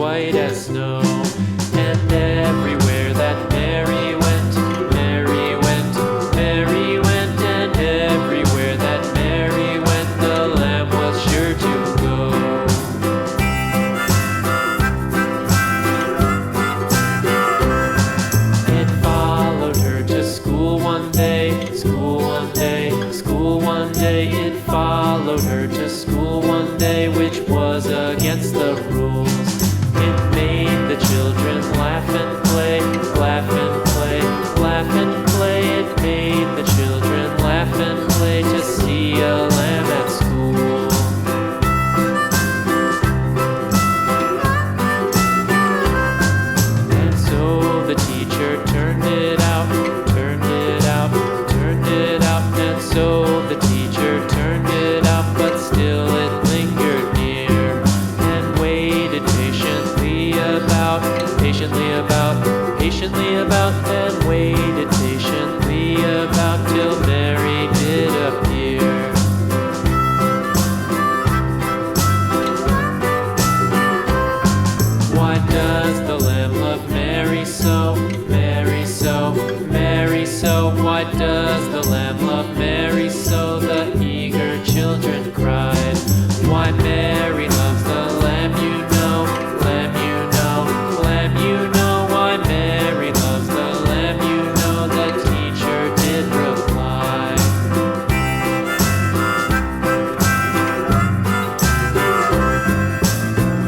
white as snow. And everywhere that Mary went, Mary went, Mary went, and everywhere that Mary went, the lamb was sure to go. It followed her to school one day, school one day, school one day. It followed her to school one day, which was against the rules. It made the children laugh and play, laugh and play, laugh and play. It made the children laugh and play to see a lamb at school. And so the teacher turned it out, turned it out, turned it out. And so the teacher turned it out, but still it lingered near and waited patiently about, patiently about, and waited patiently about till Mary did appear. Why does the lamb love Mary so, Mary so, Mary so? Why does the lamb love Mary so? The eager children cried. Why Mary loves the lamb, you know, lamb, you know, lamb, you know. Why Mary loves the lamb, you know, the teacher did reply.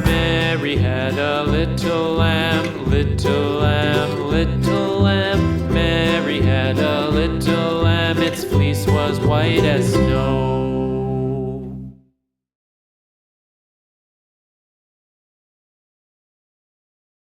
Mary had a little lamb, little lamb, little lamb. Mary had a little lamb, its fleece was white as snow.